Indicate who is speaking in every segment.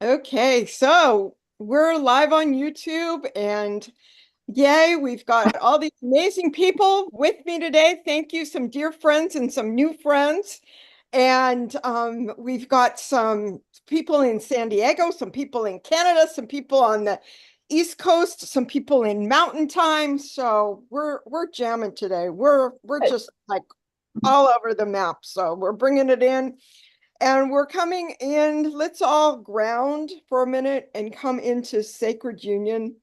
Speaker 1: Okay, so we're live on YouTube and yay, we've got all these amazing people with me today. Thank you, some dear friends and some new friends. And we've got some people in San Diego, some people in Canada, some people on the East Coast, some people in Mountain Time. So we're jamming today. We're just like all over the map. So we're bringing it in. And we're coming in, let's all ground for a minute and come into sacred union,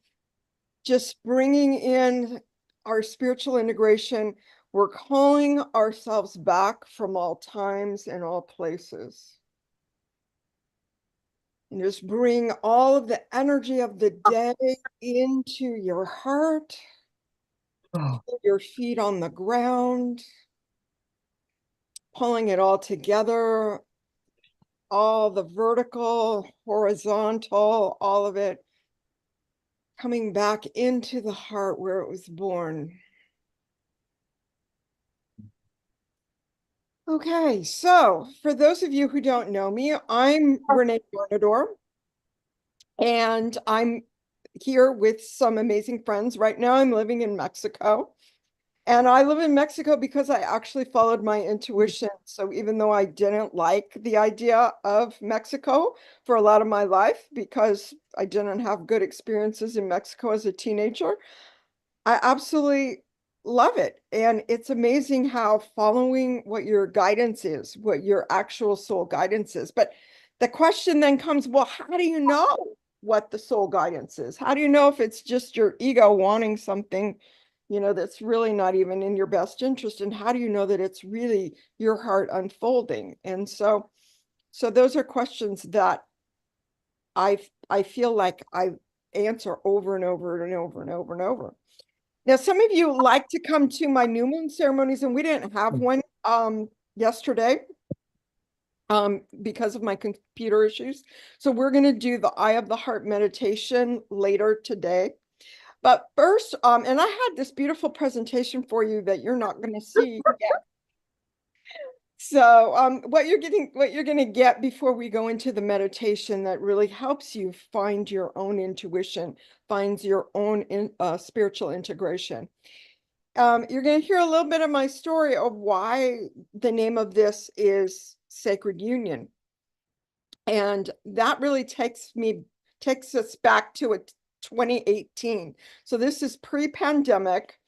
Speaker 1: just bringing in our spiritual integration. We're calling ourselves back from all times and all places. And just bring all of the energy of the day into your heart, put your feet on the ground, pulling it all together, all the vertical, horizontal, all of it coming back into the heart where it was born. Okay, so for those of you who don't know me, I'm Renee Varnadore, and I'm here with some amazing friends. Right now, I'm living in Mexico. And I live in Mexico because I actually followed my intuition. So even though I didn't like the idea of Mexico for a lot of my life, because I didn't have good experiences in Mexico as a teenager, I absolutely love it. And it's amazing how following what your guidance is, what your actual soul guidance is. But the question then comes, well, how do you know what the soul guidance is? How do you know if it's just your ego wanting something, that's really not even in your best interest? And how do you know that it's really your heart unfolding? And so those are questions that I feel like I answer over and over and over and over and over. Now, some of you like to come to my new moon ceremonies, and we didn't have one yesterday because of my computer issues. So we're going to do the Eye of the Heart meditation later today. But first, and I had this beautiful presentation for you that you're not going to see yet. So what you're going to get before we go into the meditation that really helps you find your own intuition, finds your own spiritual integration. You're going to hear a little bit of my story of why the name of this is Sacred Union. And that really takes us back to 2018. So this is pre-pandemic,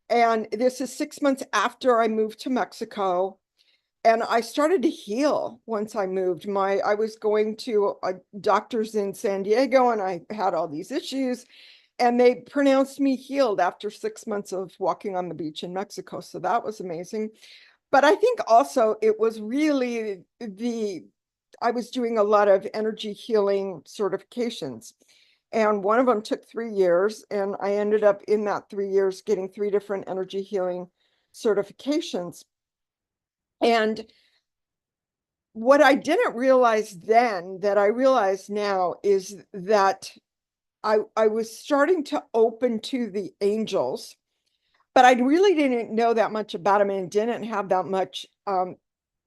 Speaker 1: and this is 6 months after I moved to Mexico. And I started to heal once I moved. I was going to a doctor's in San Diego, and I had all these issues. And they pronounced me healed after 6 months of walking on the beach in Mexico. So that was amazing. But I think also it was really I was doing a lot of energy healing certifications. And one of them took 3 years. And I ended up in that 3 years getting 3 different energy healing certifications. And what I didn't realize then that I realize now is that I was starting to open to the angels, but I really didn't know that much about them and didn't have that much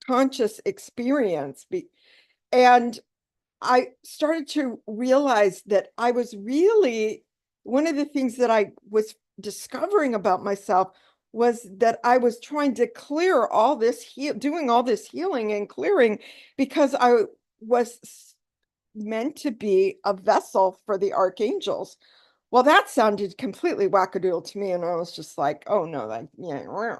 Speaker 1: conscious experience. And I started to realize that I was really, one of the things that I was discovering about myself was that I was trying to clear all this, doing all this healing and clearing because I was meant to be a vessel for the archangels. Well, that sounded completely wackadoodle to me, and I was just like, oh no, that yeah.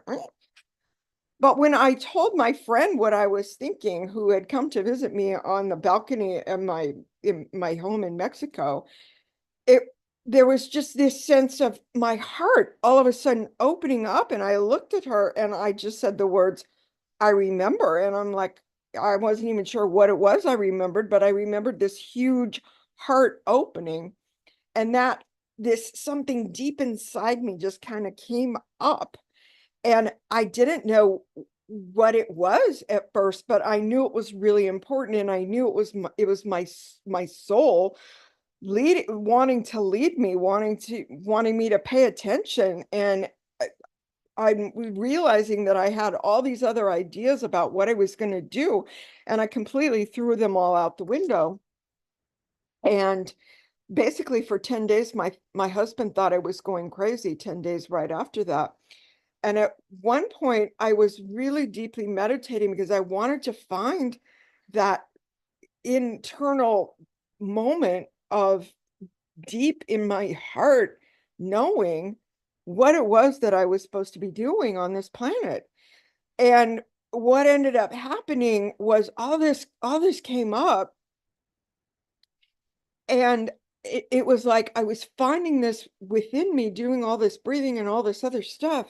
Speaker 1: But when I told my friend what I was thinking, who had come to visit me on the balcony in my home in Mexico, it there was just this sense of my heart all of a sudden opening up, and I looked at her and I just said the words, I remember. And I'm like, I wasn't even sure what it was I remembered, but I remembered this huge heart opening, and that this something deep inside me just kind of came up. And I didn't know what it was at first, but I knew it was really important, and I knew it was my soul wanting to lead me, wanting me to pay attention. And I'm realizing that I had all these other ideas about what I was going to do, and I completely threw them all out the window. And basically for 10 days, my husband thought I was going crazy 10 days right after that. And at one point, I was really deeply meditating because I wanted to find that internal moment of deep in my heart knowing what it was that I was supposed to be doing on this planet. And what ended up happening was all this came up, and it was like I was finding this within me, doing all this breathing and all this other stuff.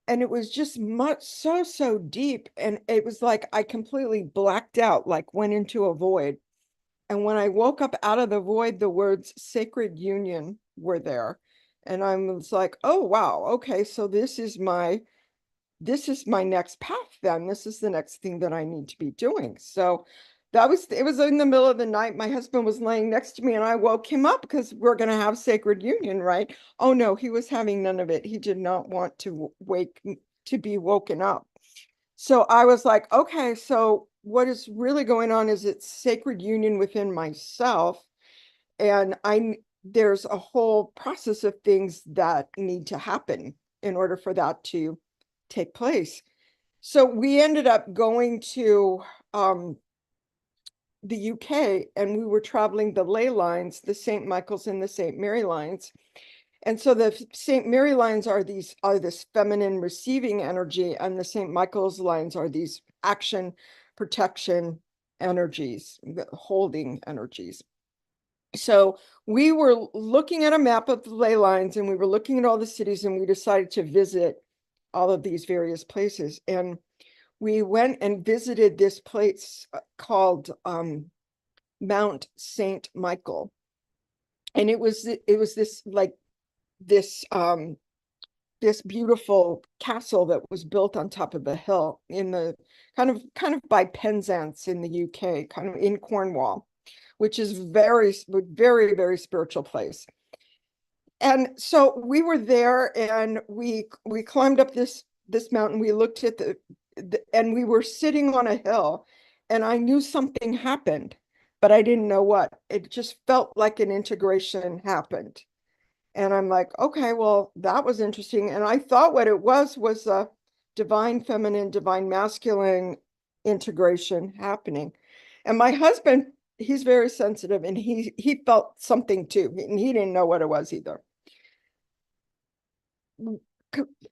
Speaker 1: And it was just so deep. And it was like I completely blacked out, like went into a void. And when I woke up out of the void, the words sacred union were there. And I was like, oh, wow. Okay. So this is my next path then. This is the next thing that I need to be doing. So it was in the middle of the night. My husband was laying next to me and I woke him up because we're going to have sacred union, right? Oh no, he was having none of it. He did not want to be woken up. So I was like, okay, so what is really going on is it's sacred union within myself. And there's a whole process of things that need to happen in order for that to take place. So we ended up going to the UK, and we were traveling the ley lines, the St. Michael's and the St. Mary lines. And so the St. Mary lines are this feminine receiving energy, and the St. Michael's lines are these action, protection energies, holding energies. So we were looking at a map of the ley lines, and we were looking at all the cities, and we decided to visit all of these various places. And we went and visited this place called Mount Saint Michael. And it was this like this beautiful castle that was built on top of a hill in the kind of by Penzance in the UK, kind of in Cornwall, which is very, very spiritual place. And so we were there, and we climbed up this mountain. We looked at and we were sitting on a hill, and I knew something happened, but I didn't know what. It just felt like an integration happened. And I'm like, okay, well, that was interesting. And I thought what it was a divine feminine, divine masculine integration happening. And my husband, he's very sensitive, and he felt something too, and he didn't know what it was either.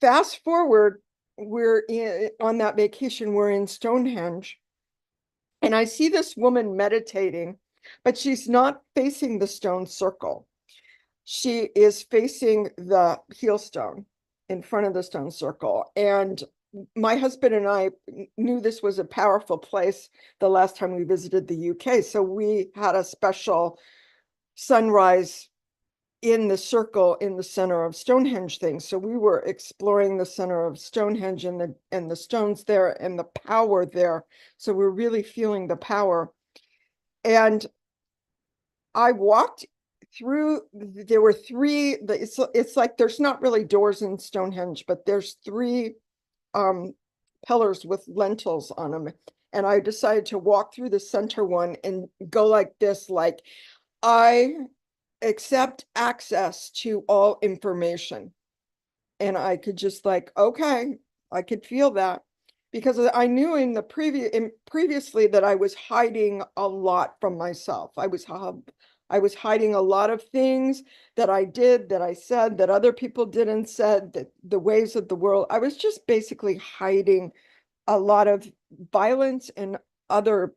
Speaker 1: Fast forward, on that vacation, we're in Stonehenge, and I see this woman meditating, but she's not facing the stone circle. She is facing the heel stone in front of the stone circle. And my husband and I knew this was a powerful place the last time we visited the UK. So we had a special sunrise in the circle in the center of Stonehenge thing. So we were exploring the center of Stonehenge and the stones there and the power there. So we're really feeling the power. And I walked through, there were three, it's like there's not really doors in Stonehenge, but there's three pillars with lentils on them. And I decided to walk through the center one and go like this, like, I accept access to all information. And I could just like, okay, I could feel that, because I knew in the previously that I was hiding a lot from myself. I was hiding a lot of things that I did, that I said, that other people did and said, that the ways of the world. I was just basically hiding a lot of violence and other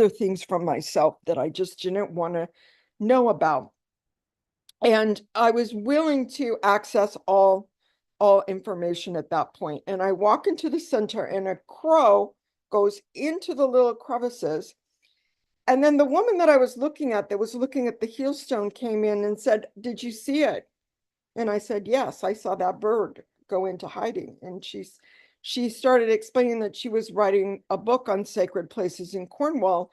Speaker 1: things from myself that I just didn't want to know about. And I was willing to access all information at that point. And I walk into the center, and a crow goes into the little crevices. And then the woman that I was looking at, that was looking at the heel stone, came in and said, "Did you see it?" And I said, "Yes, I saw that bird go into hiding." And she started explaining that she was writing a book on sacred places in Cornwall.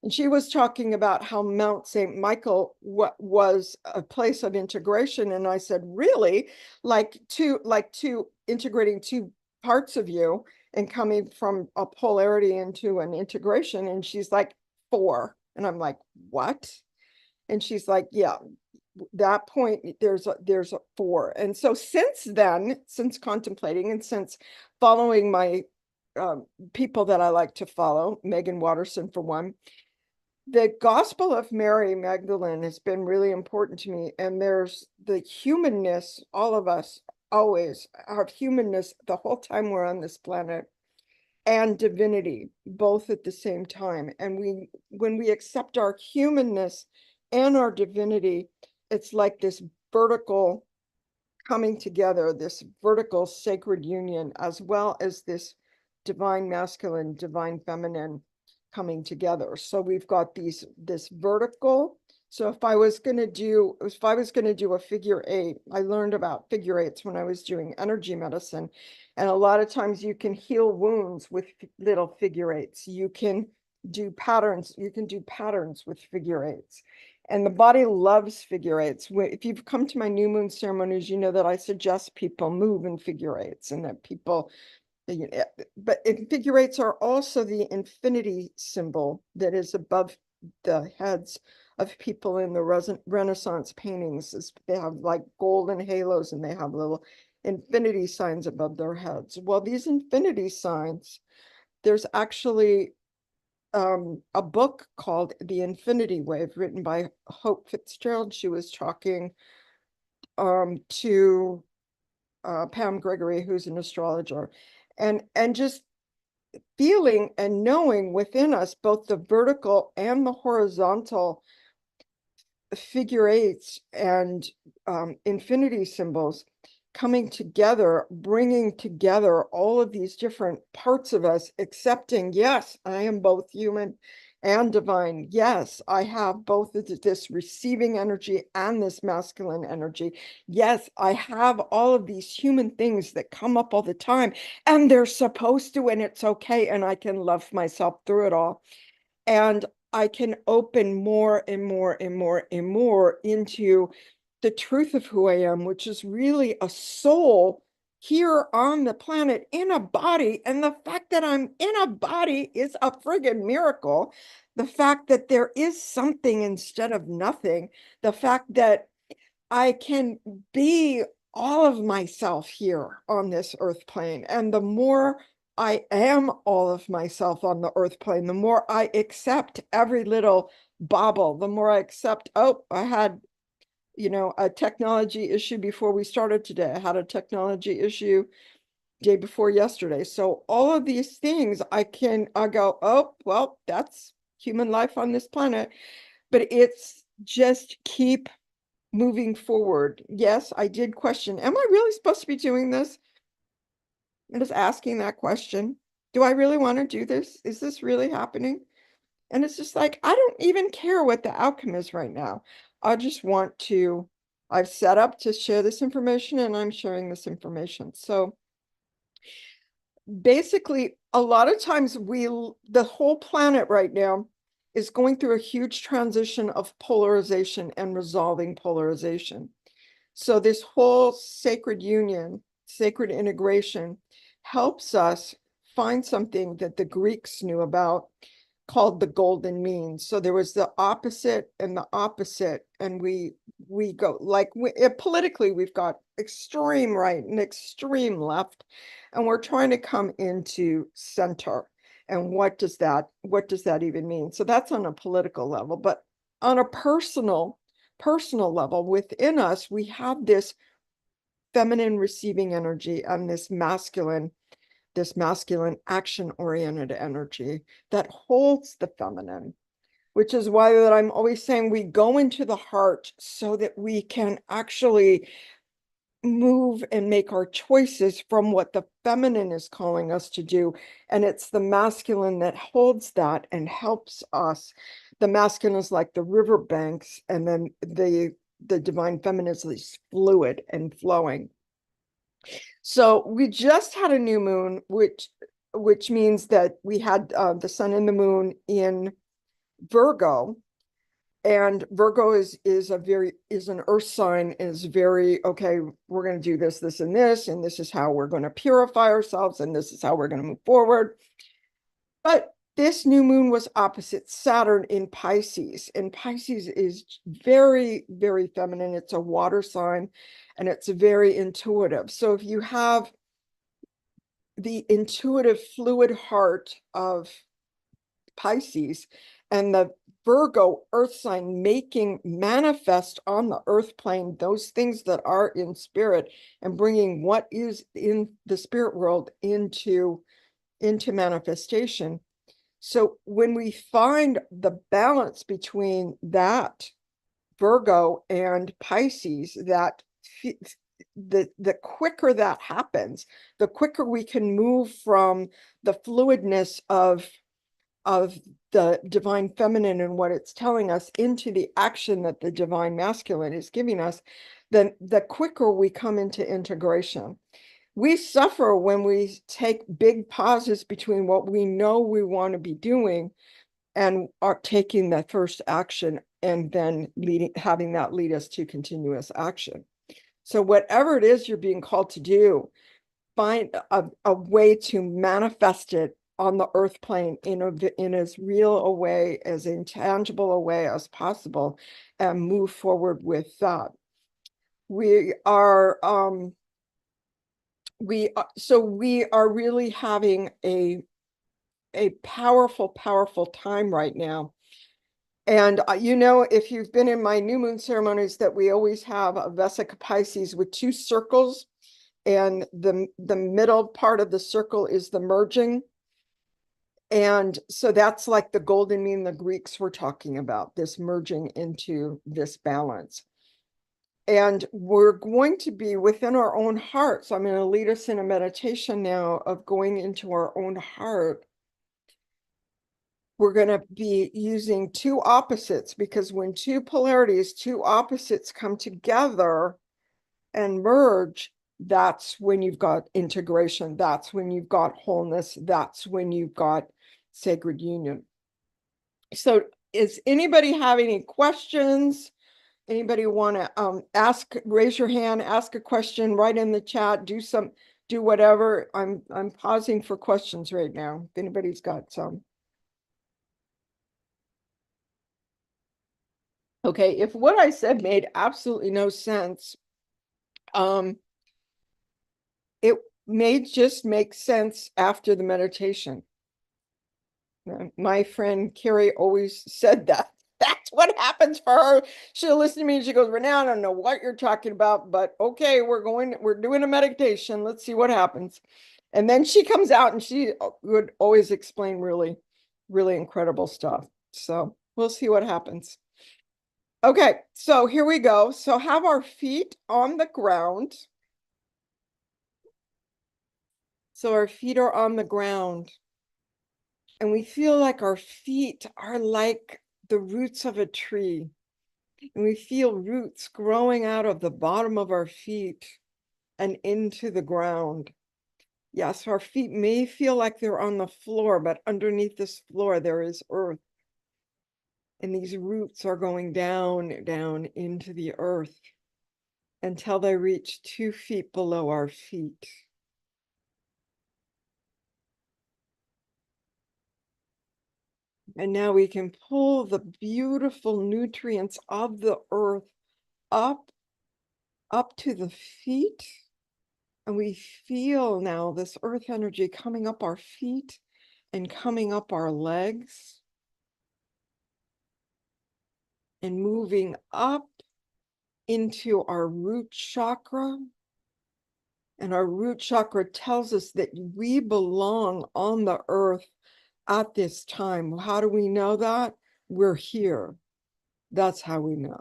Speaker 1: And she was talking about how Mount St. Michael was a place of integration. And I said, really? Like two integrating two parts of you and coming from a polarity into an integration. And she's like, four. And I'm like, what? And she's like, yeah, that point, there's a four. And so since then, since contemplating and since following my people that I like to follow, Megan Watterson for one, the Gospel of Mary Magdalene has been really important to me. And there's the humanness, all of us always have humanness the whole time we're on this planet, and divinity both at the same time. And when we accept our humanness and our divinity, it's like this vertical coming together, this vertical sacred union, as well as this divine masculine, divine feminine coming together. So we've got this vertical. So if I was going to do a figure eight, I learned about figure eights when I was doing energy medicine. And a lot of times you can heal wounds with little figure eights. You can do patterns with figure eights. And the body loves figure eights. If you've come to my new moon ceremonies, you know that I suggest people move in figure eights, and that people, but figure eights are also the infinity symbol that is above the heads of people in the Renaissance paintings. They have like golden halos and they have little infinity signs above their heads. Well, these infinity signs, there's actually a book called The Infinity Wave, written by Hope Fitzgerald. She was talking to Pam Gregory, who's an astrologer, and just feeling and knowing within us both the vertical and the horizontal figure eights and infinity symbols coming together, bringing together all of these different parts of us, accepting, yes, I am both human and divine. Yes, I have both this receiving energy and this masculine energy. Yes, I have all of these human things that come up all the time, and they're supposed to, and it's okay, and I can love myself through it all. And I can open more and more and more and more into the truth of who I am, which is really a soul here on the planet in a body. And the fact that I'm in a body is a friggin' miracle. The fact that there is something instead of nothing, the fact that I can be all of myself here on this earth plane. And the more I am all of myself on the earth plane, the more I accept every little bobble, the more I accept, oh, I had, a technology issue before we started today. I had a technology issue day before yesterday. So all of these things I go, oh, well, that's human life on this planet. But it's just keep moving forward. Yes, I did question, am I really supposed to be doing this? I'm just asking that question. Do I really want to do this? Is this really happening? And it's just like, I don't even care what the outcome is right now. I just want to, I've set up to share this information and I'm sharing this information. So basically, a lot of times the whole planet right now is going through a huge transition of polarization and resolving polarization. So this whole sacred union, sacred integration helps us find something that the Greeks knew about called the golden mean. So there was the opposite and the opposite, and we go like politically we've got extreme right and extreme left, and we're trying to come into center. And what does that even mean? So that's on a political level, but on a personal level within us, we have this feminine receiving energy and this masculine action-oriented energy that holds the feminine, which is why that I'm always saying we go into the heart so that we can actually move and make our choices from what the feminine is calling us to do. And it's the masculine that holds that and helps us. The masculine is like the riverbanks, and then the divine feminine is fluid and flowing. So we just had a new moon, which means that we had the sun and the moon in Virgo. And Virgo is an earth sign, is very, okay, we're going to do this, this, and this is how we're going to purify ourselves, and this is how we're going to move forward. But this new moon was opposite Saturn in Pisces, and Pisces is very, very feminine. It's a water sign, and it's very intuitive. So if you have the intuitive, fluid heart of Pisces and the Virgo earth sign making manifest on the earth plane those things that are in spirit and bringing what is in the spirit world into manifestation. So when we find the balance between that Virgo and Pisces, that the quicker that happens, the quicker we can move from the fluidness of the divine feminine and what it's telling us into the action that the divine masculine is giving us, then the quicker we come into integration. We suffer when we take big pauses between what we know we want to be doing and are taking the first action, and then having that lead us to continuous action. So whatever it is you're being called to do, find a way to manifest it on the earth plane in as real a way, as intangible a way as possible, and move forward with that. We are really having a powerful time right now. And if you've been in my new moon ceremonies, that we always have a Vesica Pisces with two circles, and the middle part of the circle is the merging. And so that's like the golden mean the Greeks were talking about, this merging into this balance. And we're going to be within our own heart. So I'm going to lead us in a meditation now of going into our own heart. We're going to be using two opposites, because when two polarities, two opposites come together and merge, that's when you've got integration. That's when you've got wholeness. That's when you've got sacred union. So is anybody have any questions? Anybody want to raise your hand, ask a question, write in the chat, do whatever. I'm pausing for questions right now, if anybody's got some. Okay, if what I said made absolutely no sense, it may just make sense after the meditation. My friend Carrie always said that. That's what happens for her. She'll listen to me and she goes, Renee, I don't know what you're talking about, but okay, we're doing a meditation. Let's see what happens. And then she comes out and she would always explain really, really incredible stuff. So we'll see what happens. Okay, so here we go. So have our feet on the ground. So our feet are on the ground. And we feel like our feet are like the roots of a tree. And we feel roots growing out of the bottom of our feet and into the ground. Yes, our feet may feel like they're on the floor, but underneath this floor there is earth. And these roots are going down into the earth until they reach 2 feet below our feet. And now we can pull the beautiful nutrients of the earth up to the feet. And we feel now this earth energy coming up our feet and coming up our legs and moving up into our root chakra. And our root chakra tells us that we belong on the earth at this time. How do we know that? We're here. That's how we know.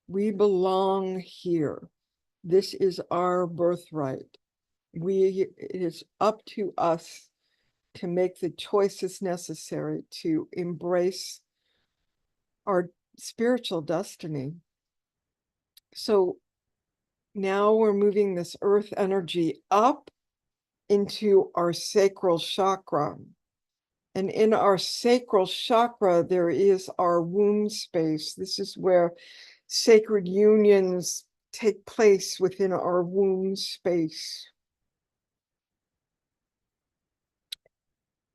Speaker 1: We belong here. This is our birthright. It is up to us to make the choices necessary to embrace our spiritual destiny. So now we're moving this earth energy up into our sacral chakra. And in our sacral chakra, there is our womb space. This is where sacred unions take place within our womb space.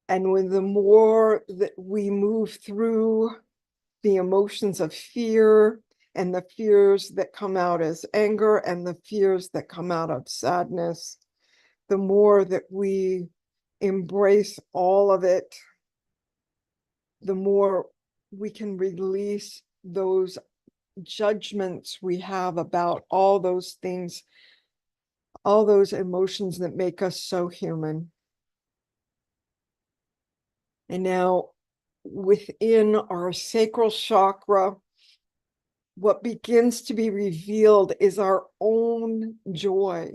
Speaker 1: And when the more that we move through the emotions of fear and the fears that come out as anger and the fears that come out of sadness, the more that we embrace all of it, the more we can release those judgments we have about all those things, all those emotions that make us so human. And now within our sacral chakra, what begins to be revealed is our own joy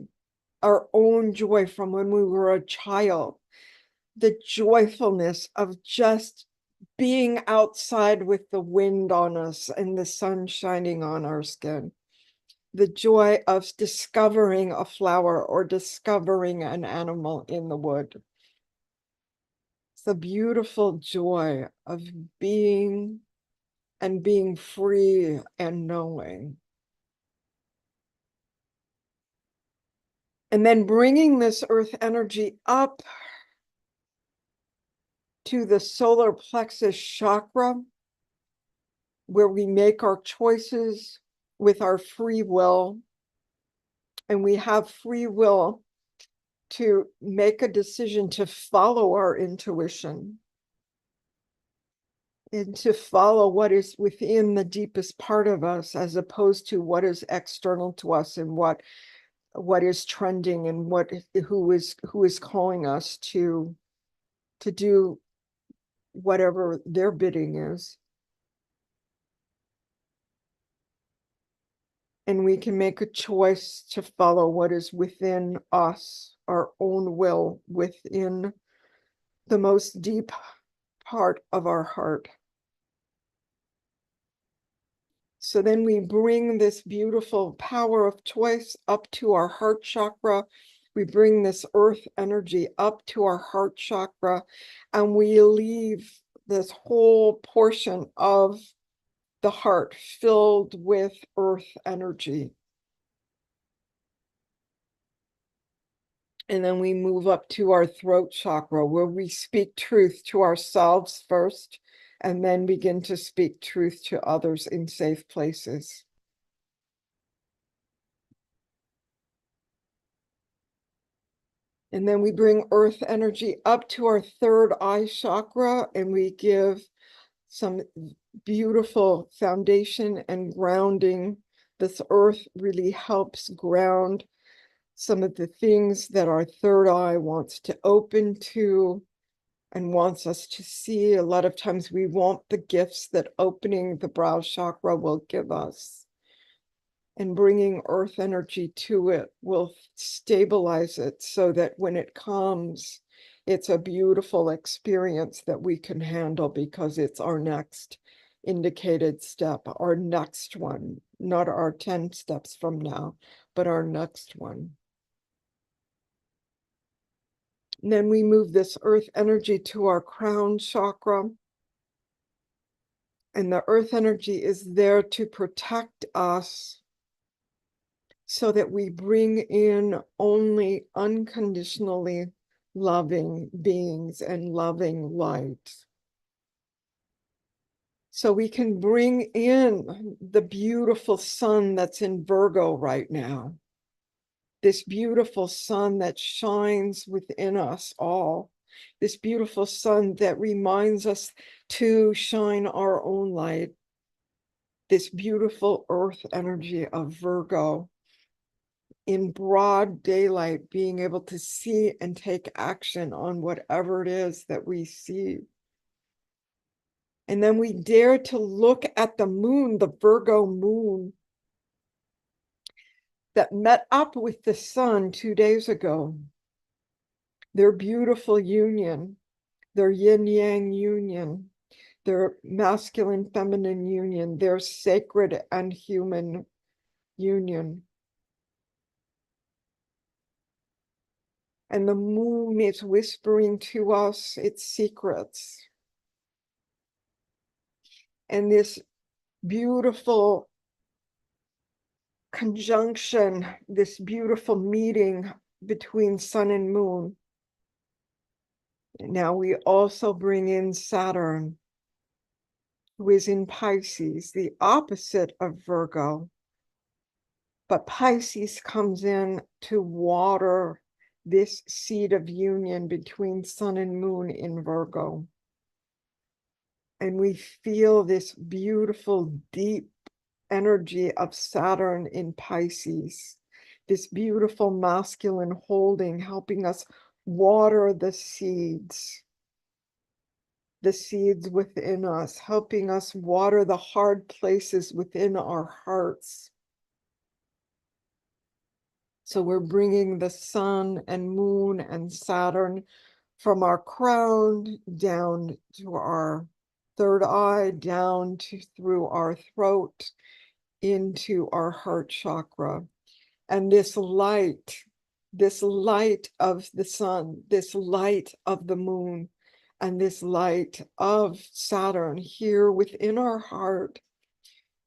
Speaker 1: from when we were a child, the joyfulness of just being outside with the wind on us and the sun shining on our skin, the joy of discovering a flower or discovering an animal in the wood. It's the beautiful joy of being and being free and knowing. And then bringing this earth energy up to the solar plexus chakra, where we make our choices with our free will. And we have free will to make a decision to follow our intuition and to follow what is within the deepest part of us, as opposed to what is external to us and what is trending and who is calling us to do whatever their bidding is. And we can make a choice to follow what is within us, our own will, within the most deep part of our heart. So then we bring this beautiful power of choice up to our heart chakra. We bring this earth energy up to our heart chakra, and we leave this whole portion of the heart filled with earth energy. And then we move up to our throat chakra, where we speak truth to ourselves first, and then begin to speak truth to others in safe places. And then we bring earth energy up to our third eye chakra, and we give some beautiful foundation and grounding. This earth really helps ground some of the things that our third eye wants to open to and wants us to see. A lot of times we want the gifts that opening the brow chakra will give us. And bringing earth energy to it will stabilize it so that when it comes, it's a beautiful experience that we can handle, because it's our next indicated step, our next one, not our 10 steps from now, but our next one. And then we move this earth energy to our crown chakra. And the earth energy is there to protect us, so that we bring in only unconditionally loving beings and loving light. So we can bring in the beautiful sun that's in Virgo right now, this beautiful sun that shines within us all, this beautiful sun that reminds us to shine our own light, this beautiful earth energy of Virgo, in broad daylight, being able to see and take action on whatever it is that we see. And then we dare to look at the moon, the Virgo moon, that met up with the sun 2 days ago. Their beautiful union, their yin-yang union, their masculine-feminine union, their sacred and human union. and the moon is whispering to us its secrets. And this beautiful conjunction, this beautiful meeting between sun and moon. Now we also bring in Saturn, who is in Pisces, the opposite of Virgo. But Pisces comes in to water this seed of union between sun and moon in Virgo. And we feel this beautiful, deep energy of Saturn in Pisces, this beautiful masculine holding, helping us water the seeds within us, helping us water the hard places within our hearts. So we're bringing the sun and moon and Saturn from our crown down to our third eye, down to through our throat, into our heart chakra. And this light of the sun, this light of the moon, and this light of Saturn here within our heart,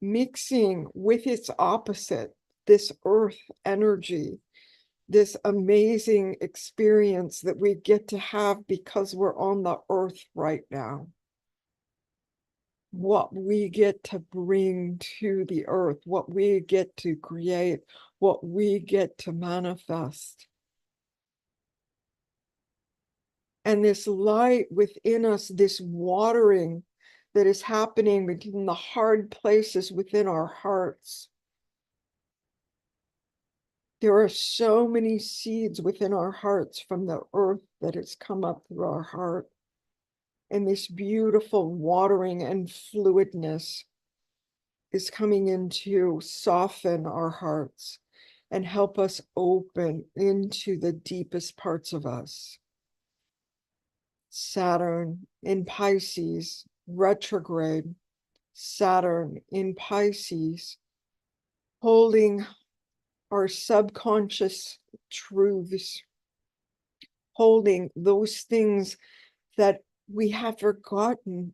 Speaker 1: mixing with its opposite, this earth energy, this amazing experience that we get to have because we're on the earth right now. What we get to bring to the earth, what we get to create, what we get to manifest. And this light within us, this watering that is happening between the hard places within our hearts. There are so many seeds within our hearts from the earth that has come up through our heart. And this beautiful watering and fluidness is coming in to soften our hearts and help us open into the deepest parts of us. Saturn in Pisces, retrograde, Saturn in Pisces, holding our subconscious truths, holding those things that we have forgotten,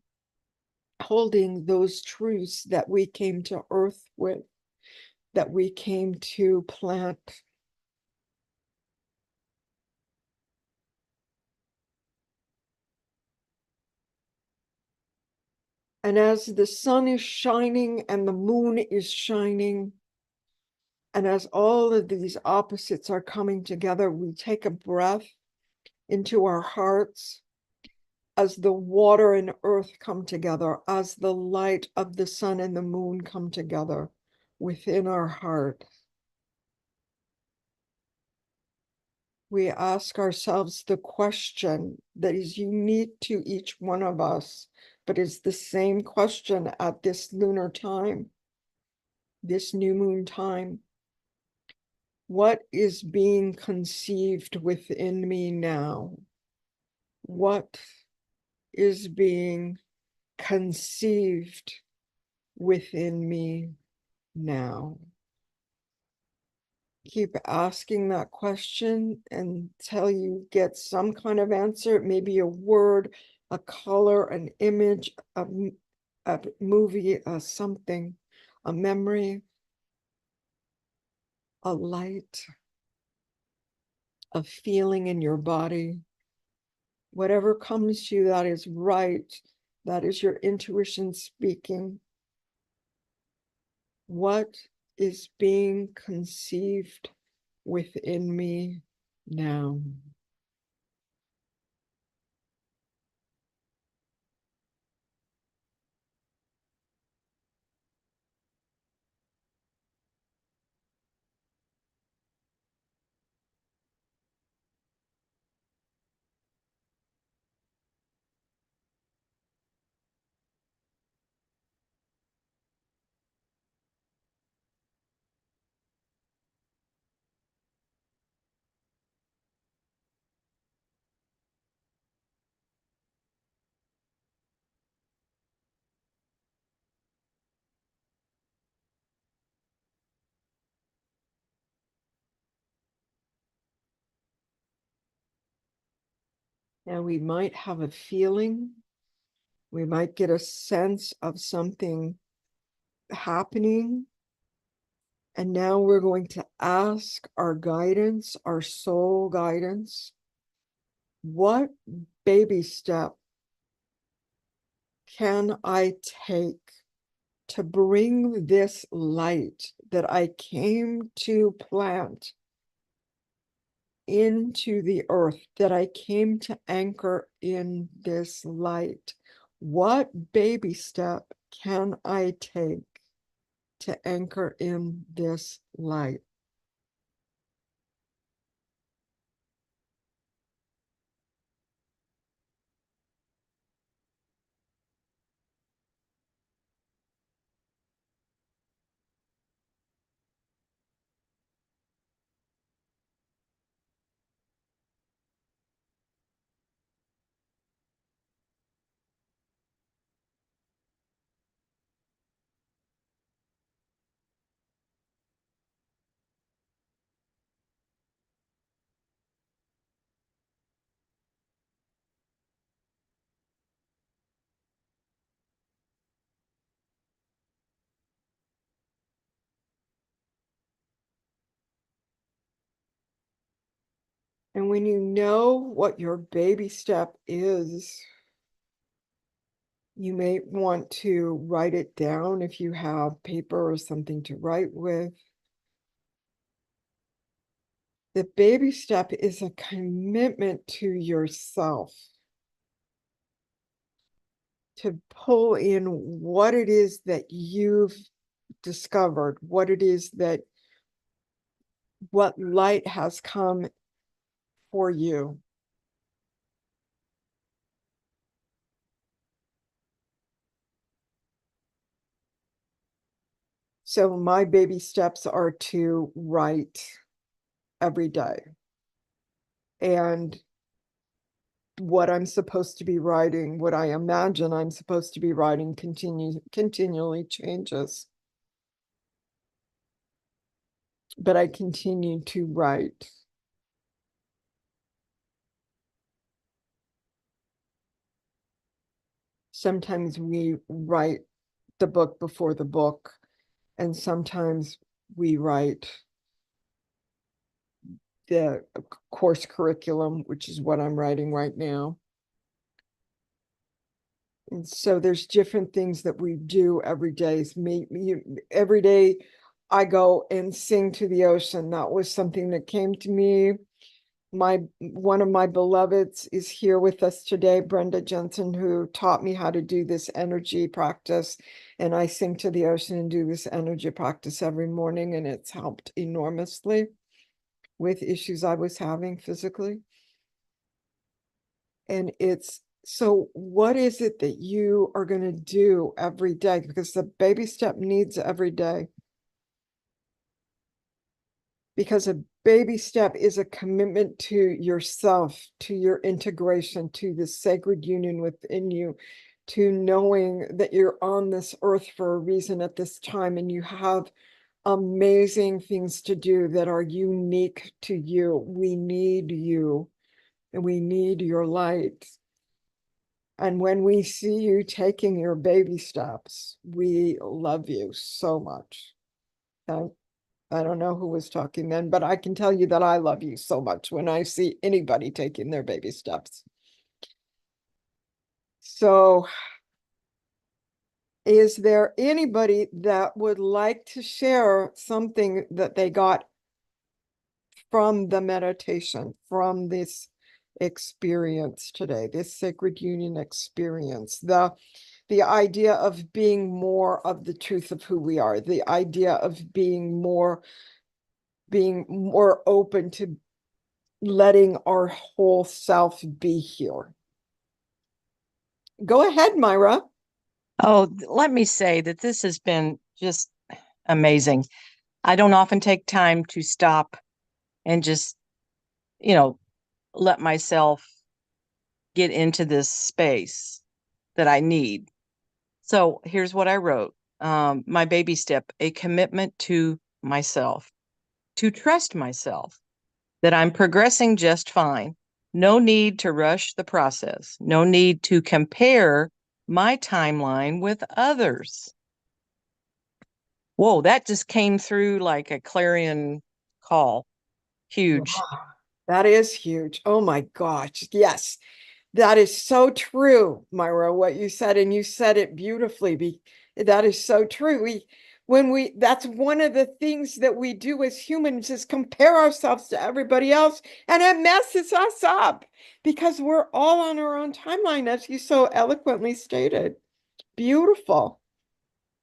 Speaker 1: holding those truths that we came to earth with, that we came to plant. And as the sun is shining and the moon is shining, and as all of these opposites are coming together, we take a breath into our hearts as the water and earth come together, as the light of the sun and the moon come together within our heart. We ask ourselves the question that is unique to each one of us, but is the same question at this lunar time, this new moon time. What is being conceived within me now? What is being conceived within me now? Keep asking that question until you get some kind of answer, maybe a word, a color, an image, a movie, something, a memory, a light, a feeling in your body. Whatever comes to you that is right, that is your intuition speaking. What is being conceived within me now? And we might have a feeling, we might get a sense of something happening. And now we're going to ask our guidance, our soul guidance, what baby step can I take to bring this light that I came to plant into the earth, that I came to anchor in this light? What baby step can I take to anchor in this light? And when you know what your baby step is, you may want to write it down if you have paper or something to write with. The baby step is a commitment to yourself, to pull in what it is that you've discovered, what it is that, what light has come for you. So my baby steps are to write every day. And what I'm supposed to be writing, what I imagine I'm supposed to be writing continually changes. But I continue to write. Sometimes we write the book before the book, and sometimes we write the course curriculum, which is what I'm writing right now. And so there's different things that we do every day. Every day I go and sing to the ocean. That was something that came to me. One of my beloveds is here with us today, Brenda Jensen, who taught me how to do this energy practice. And I sing to the ocean and do this energy practice every morning, and it's helped enormously with issues I was having physically. And it's, so what is it that you are going to do every day? Because the baby step needs every day. Because a baby step is a commitment to yourself, to your integration, to the sacred union within you, to knowing that you're on this earth for a reason at this time, and you have amazing things to do that are unique to you. We need you, and we need your light. And when we see you taking your baby steps, we love you so much. I don't know who was talking then, but I can tell you that I love you so much when I see anybody taking their baby steps. So, is there anybody that would like to share something that they got from the meditation, from this experience today, this sacred union experience, the idea of being more of the truth of who we are, the idea of being more open to letting our whole self be here? Go ahead, Myra.
Speaker 2: Oh, let me say that this has been just amazing. I don't often take time to stop and just, you know, let myself get into this space that I need. So here's what I wrote. My baby step, a commitment to myself, to trust myself, that I'm progressing just fine, No need to rush the process. No need to compare my timeline with others. Whoa, that just came through like a clarion call. Huge.
Speaker 1: Wow, that is huge. Oh my gosh. Yes. That is so true, Myra, what you said, and you said it beautifully. That is so true. That's one of the things that we do as humans is compare ourselves to everybody else, and it messes us up because we're all on our own timeline, as you so eloquently stated. Beautiful.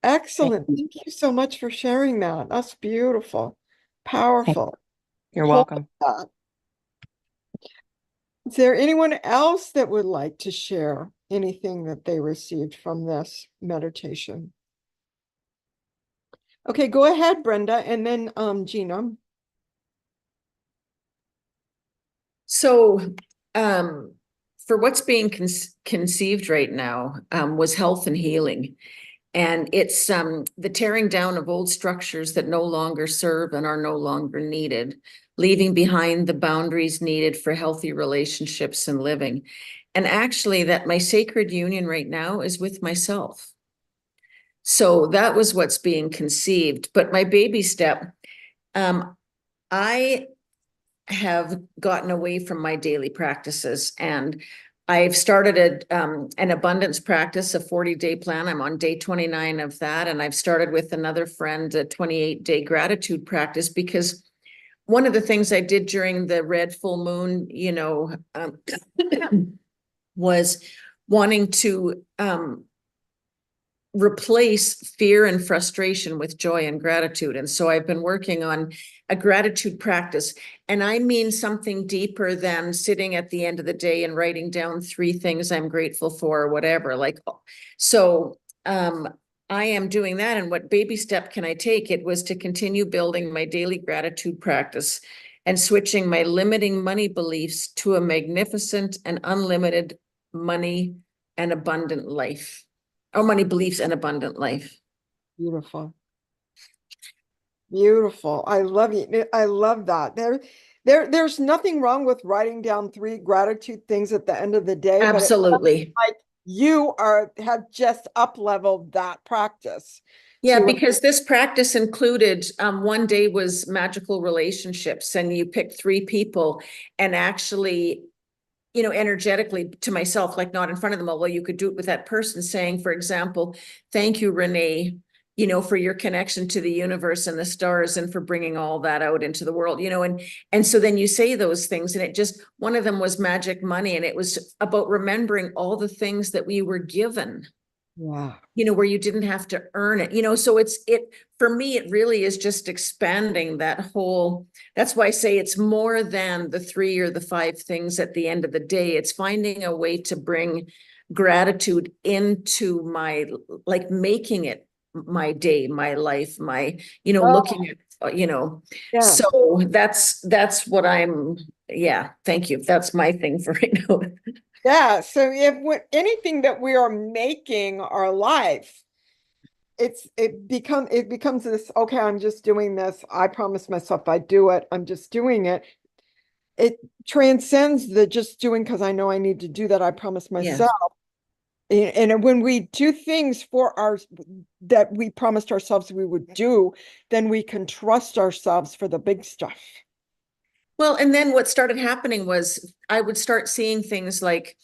Speaker 2: Thank
Speaker 1: Excellent.
Speaker 2: you.
Speaker 1: Thank you so much for sharing that. That's beautiful.
Speaker 2: Thank
Speaker 1: Powerful.
Speaker 2: You're
Speaker 1: Hold
Speaker 2: welcome.
Speaker 1: that. Is there anyone else that would like to share anything that they received from this meditation? Okay, go ahead, Brenda, and then Gina.
Speaker 3: So, for what's being conceived right now, was health and healing. And it's the tearing down of old structures that no longer serve and are no longer needed, leaving behind the boundaries needed for healthy relationships and living. And actually, that my sacred union right now is with myself. So that was what's being conceived. But my baby step, I have gotten away from my daily practices, and I've started an abundance practice, a 40-day plan. I'm on day 29 of that. And I've started with another friend, a 28-day gratitude practice, because one of the things I did during the red full moon, was wanting to replace fear and frustration with joy and gratitude. And so I've been working on a gratitude practice. And I mean something deeper than sitting at the end of the day and writing down 3 things I'm grateful for or whatever. So I am doing that. And what baby step can I take? It was to continue building my daily gratitude practice and switching my limiting money beliefs to a magnificent and unlimited money and abundant life. Or money beliefs and abundant life.
Speaker 1: Beautiful. Beautiful. I love you. I love that. There's nothing wrong with writing down 3 gratitude things at the end of the day, but it's
Speaker 3: Absolutely.
Speaker 1: like you have just up-leveled that practice
Speaker 3: Yeah,
Speaker 1: to
Speaker 3: because this practice included one day was magical relationships, and you picked 3 people, and actually, energetically to myself, like not in front of them, although you could do it with that person, saying, for example, thank you, Renee, for your connection to the universe and the stars, and for bringing all that out into the world, and so then you say those things, and one of them was magic money, and it was about remembering all the things that we were given,
Speaker 1: yeah.
Speaker 3: where you didn't have to earn it, so for me, it really is just expanding that whole, that's why I say it's more than the 3 or the 5 things at the end of the day. It's finding a way to bring gratitude into like making it my day, my life,
Speaker 1: Oh,
Speaker 3: looking at,
Speaker 1: yes.
Speaker 3: so that's what yeah, thank you. That's my thing for right now.
Speaker 1: Yeah. So anything that we are making our life, it becomes this, okay, I'm just doing this. I promise myself I do it. I'm just doing it. It transcends the just doing because I know I need to do that. I promise
Speaker 3: Yes.
Speaker 1: myself. And when we do things that we promised ourselves we would do, then we can trust ourselves for the big stuff.
Speaker 3: Well, and then what started happening was I would start seeing things like,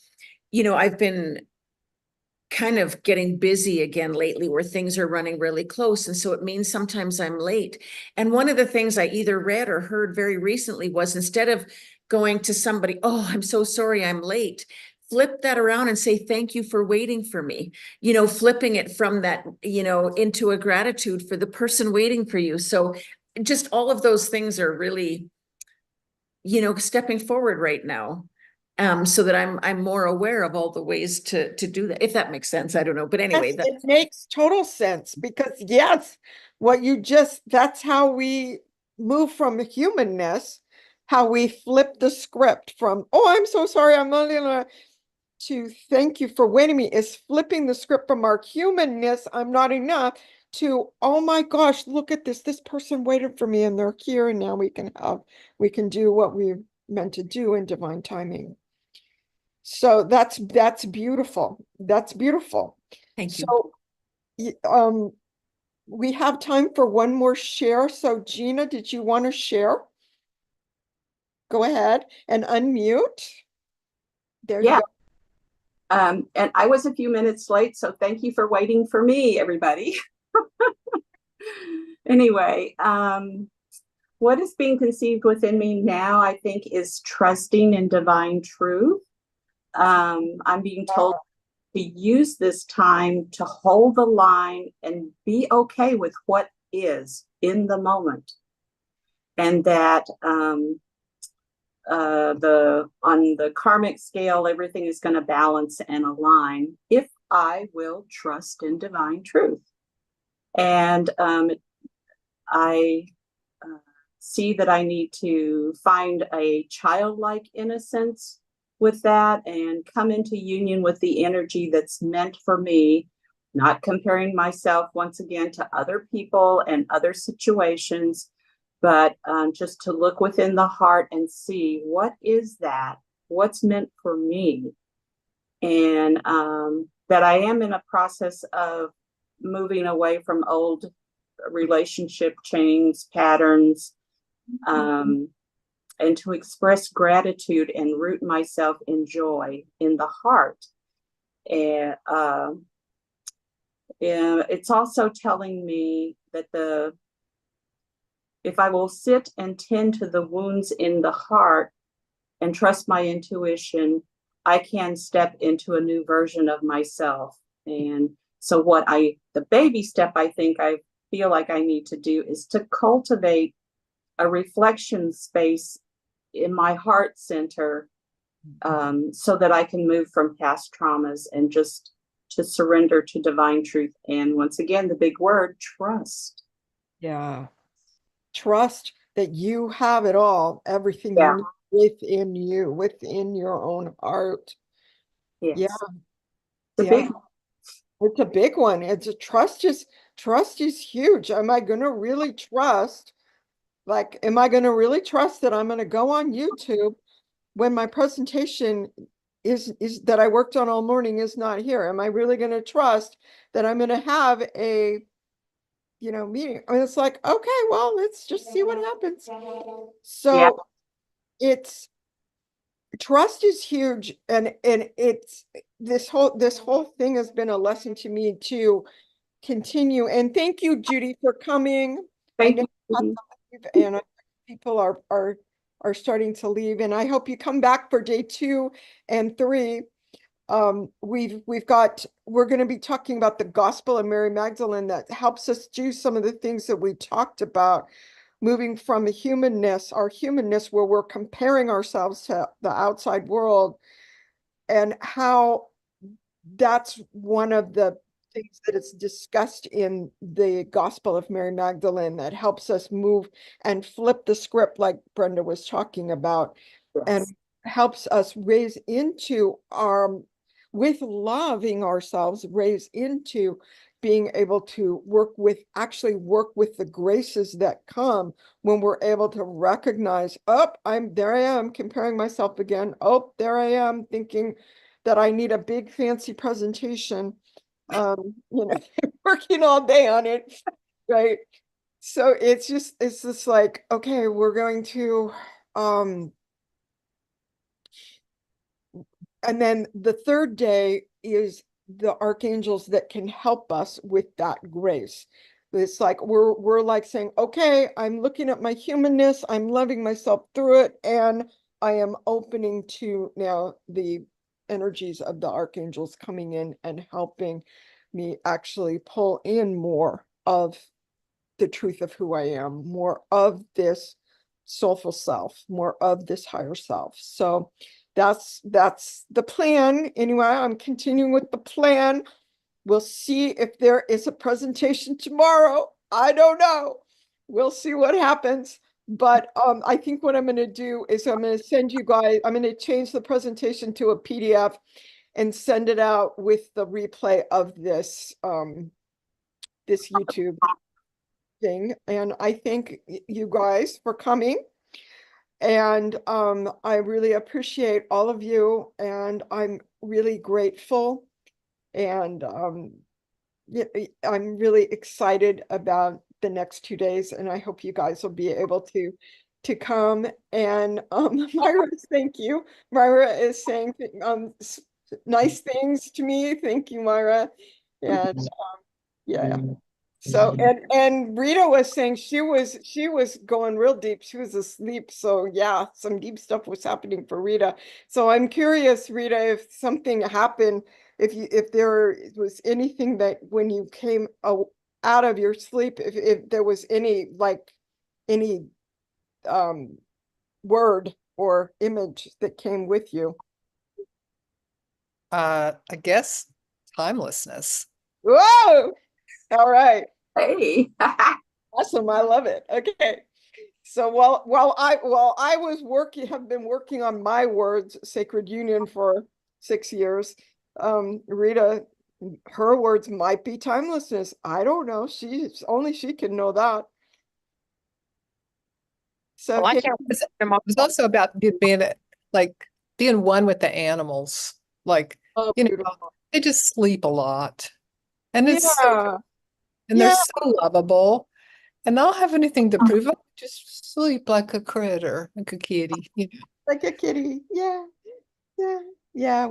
Speaker 3: I've been kind of getting busy again lately where things are running really close. And so it means sometimes I'm late. And one of the things I either read or heard very recently was, instead of going to somebody, oh, I'm so sorry I'm late, flip that around and say, thank you for waiting for me, flipping it from that, into a gratitude for the person waiting for you. So just all of those things are really, stepping forward right now. So that I'm more aware of all the ways to do that, if that makes sense. I don't know. But anyway,
Speaker 1: Yes, it makes total sense because yes, that's how we move from humanness, how we flip the script from, oh, I'm so sorry, I'm only gonna to thank you for waiting me is flipping the script from our humanness, I'm not enough, to, oh my gosh, look at this person waited for me and they're here and now we can do what we meant to do in divine timing. So that's beautiful. That's beautiful.
Speaker 3: Thank you.
Speaker 1: So we have time for one more share. So Gina, did you want to share? Go ahead and unmute. There you
Speaker 4: Yeah.
Speaker 1: go.
Speaker 4: And I was a few minutes late, so thank you for waiting for me, everybody. Anyway, what is being conceived within me now, I think, is trusting in divine truth. I'm being told to use this time to hold the line and be okay with what is in the moment. And that on the karmic scale, everything is going to balance and align if I will trust in divine truth. And I see that I need to find a childlike innocence with that and come into union with the energy that's meant for me, not comparing myself once again to other people and other situations, but just to look within the heart and see what is that, what's meant for me. And that I am in a process of moving away from old relationship chains, patterns, and to express gratitude and root myself in joy in the heart. And it's also telling me that if I will sit and tend to the wounds in the heart and trust my intuition, I can step into a new version of myself. And so the baby step I think I feel like I need to do is to cultivate a reflection space in my heart center, so that I can move from past traumas and just to surrender to divine truth. And once again, the big word, trust.
Speaker 1: Yeah. Trust that you have it all, everything
Speaker 4: Yeah.
Speaker 1: you need within your own heart.
Speaker 4: Yes.
Speaker 1: Yeah.
Speaker 4: The
Speaker 1: Yeah.
Speaker 4: big
Speaker 1: It's a big one. Trust is huge. Am I going to really trust? Like, am I going to really trust that I'm going to go on YouTube when my presentation is that I worked on all morning is not here? Am I really going to trust that I'm going to have a meeting? I mean, it's like, okay, well, let's just see what happens.
Speaker 4: Yeah.
Speaker 1: So it's trust is huge, and it's this whole thing has been a lesson to me to continue. And thank you, Judy, for coming. I
Speaker 4: Thank
Speaker 1: know you have
Speaker 4: you.
Speaker 1: to leave, and people are starting to leave, and I hope you come back for day 2 and 3. We're going to be talking about the gospel of Mary Magdalene that helps us do some of the things that we talked about, moving from our humanness where we're comparing ourselves to the outside world, and how that's one of the things that is discussed in the Gospel of Mary Magdalene that helps us move and flip the script, like Brenda was talking about, and
Speaker 4: Yes.
Speaker 1: helps us raise into with loving ourselves, raise into being able to work with the graces that come when we're able to recognize, oh, there I am comparing myself again. Oh, there I am thinking that I need a big fancy presentation, working all day on it, right? So it's just like, okay, we're going to, and then the third day is the archangels that can help us with that grace. It's like we're like saying, okay, I'm looking at my humanness, I'm loving myself through it, and I am opening to now the energies of the archangels coming in and helping me actually pull in more of the truth of who I am, more of this soulful self, more of this higher self. So that's the plan. Anyway, I'm continuing with the plan. We'll see if there is a presentation tomorrow. I don't know. We'll see what happens. But I think what I'm going to do is I'm going to send you guys, I'm going to change the presentation to a PDF and send it out with the replay of this this YouTube thing. And I thank you guys for coming. And I really appreciate all of you, and I'm really grateful. And yeah, I'm really excited about the next 2 days, and I hope you guys will be able to come. And Myra, thank you. Myra is saying nice things to me. Thank you, Myra. And yeah. So and Rita was saying she was going real deep. She was asleep. So yeah, some deep stuff was happening for Rita. So I'm curious, Rita, if something happened, if there was anything that when you came out of your sleep, if there was any any word or image that came with you.
Speaker 5: I guess timelessness.
Speaker 1: Whoa! All right.
Speaker 4: Hey.
Speaker 1: Awesome. I love it. Okay. So while I have been working on my words, Sacred Union, for 6 years, Rita, her words might be timelessness. I don't know. Only she can know that. So
Speaker 2: Well, I
Speaker 1: hey,
Speaker 2: can't wait
Speaker 5: It's,
Speaker 2: tomorrow.
Speaker 5: it's also about being one with the animals. Like,
Speaker 1: oh,
Speaker 5: you know,
Speaker 1: beautiful.
Speaker 5: they just sleep a lot. And
Speaker 1: Yeah.
Speaker 5: they're
Speaker 1: Yeah.
Speaker 5: so lovable. And I don't have anything to prove. I just sleep like a critter, like a kitty.
Speaker 1: Like a kitty. Yeah. Yeah. Yeah.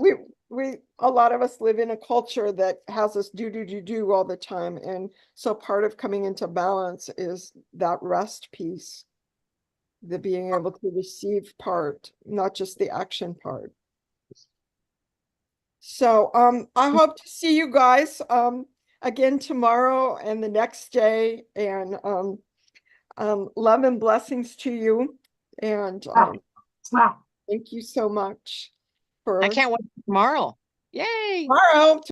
Speaker 1: A lot of us live in a culture that has us do all the time. And so part of coming into balance is that rest piece, the being able to receive part, not just the action part. So I hope to see you guys again tomorrow and the next day, and love and blessings to you, and thank you so much
Speaker 2: I
Speaker 1: for
Speaker 2: can't wait for tomorrow. Yay.
Speaker 1: tomorrow.